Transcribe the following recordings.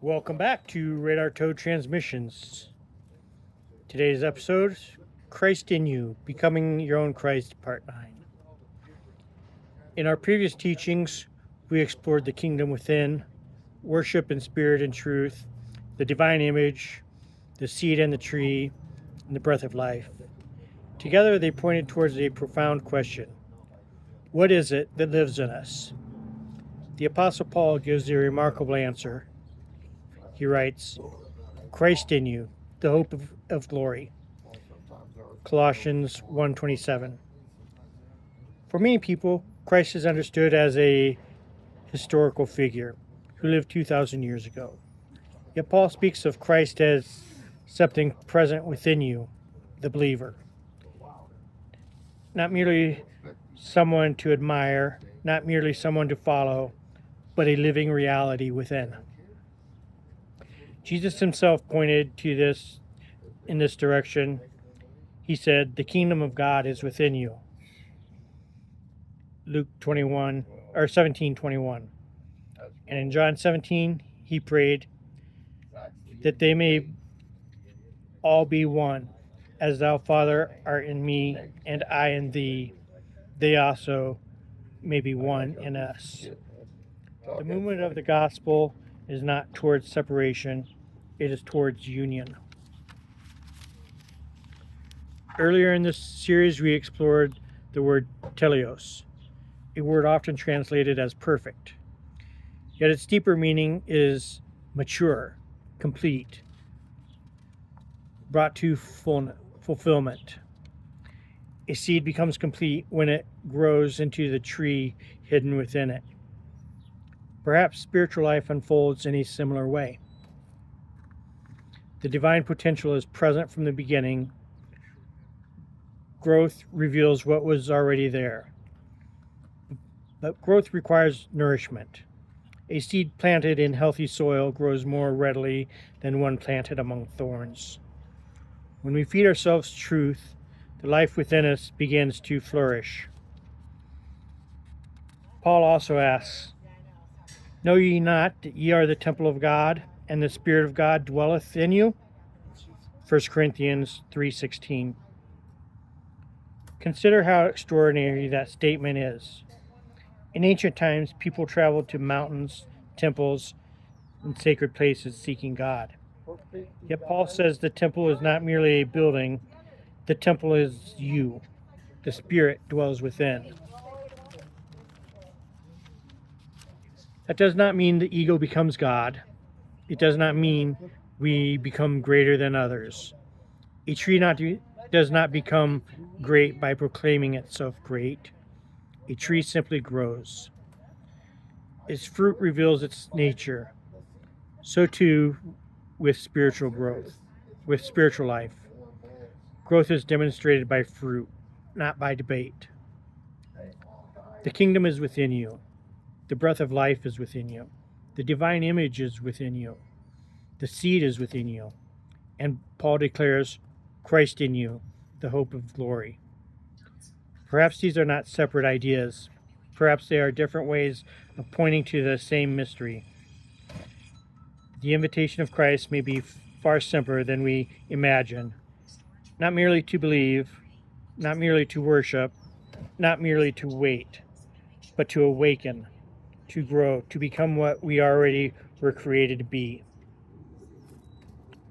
Welcome back to Radar Toad Transmissions. Today's episode, Christ in You, Becoming Your Own Christ, Part 9. In our previous teachings, we explored the kingdom within, worship in spirit and truth, the divine image, the seed and the tree, and the breath of life. Together they pointed towards a profound question. What is it that lives in us? The Apostle Paul gives a remarkable answer. He writes, Christ in you, the hope of glory. Colossians 1:27. For many people, Christ is understood as a historical figure who lived 2,000 years ago. Yet Paul speaks of Christ as something present within you, the believer. Not merely someone to admire, not merely someone to follow, but a living reality within. Jesus himself pointed to this in this direction. He said, the kingdom of God is within you. Luke 17:21. And in John 17, he prayed that they may all be one, as thou, Father, art in me, and I in thee, they also may be one in us. The movement of the gospel is not towards separation, it is towards union. Earlier in this series, we explored the word teleos, a word often translated as perfect. Yet its deeper meaning is mature, complete, brought to fulfillment. A seed becomes complete when it grows into the tree hidden within it. Perhaps spiritual life unfolds in a similar way. The divine potential is present from the beginning. Growth reveals what was already there. But growth requires nourishment. A seed planted in healthy soil grows more readily than one planted among thorns. When we feed ourselves truth, the life within us begins to flourish. Paul also asks, know ye not that ye are the temple of God, and the Spirit of God dwelleth in you? 1 Corinthians 3:16. Consider how extraordinary that statement is. In ancient times, people traveled to mountains, temples, and sacred places seeking God. Yet Paul says the temple is not merely a building, the temple is you. The Spirit dwells within. That does not mean the ego becomes God. It does not mean we become greater than others. A tree does not become great by proclaiming itself great. A tree simply grows. Its fruit reveals its nature. So too with spiritual growth, with spiritual life. Growth is demonstrated by fruit, not by debate. The kingdom is within you. The breath of life is within you. The divine image is within you. The seed is within you. And Paul declares, Christ in you, the hope of glory. Perhaps these are not separate ideas. Perhaps they are different ways of pointing to the same mystery. The invitation of Christ may be far simpler than we imagine. Not merely to believe, not merely to worship, not merely to wait, but to awaken, to grow, to become what we already were created to be.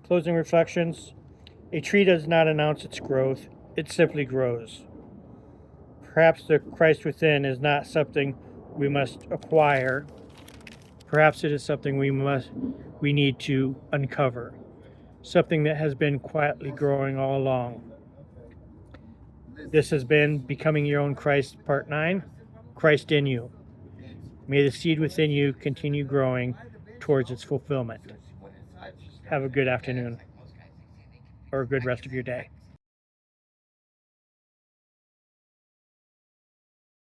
Closing reflections. A tree does not announce its growth, it simply grows. Perhaps the Christ within is not something we must acquire. Perhaps it is something we need to uncover, something that has been quietly growing all along. This has been Becoming Your Own Christ, Part 9, Christ in You. May the seed within you continue growing towards its fulfillment. Have a good afternoon or a good rest of your day.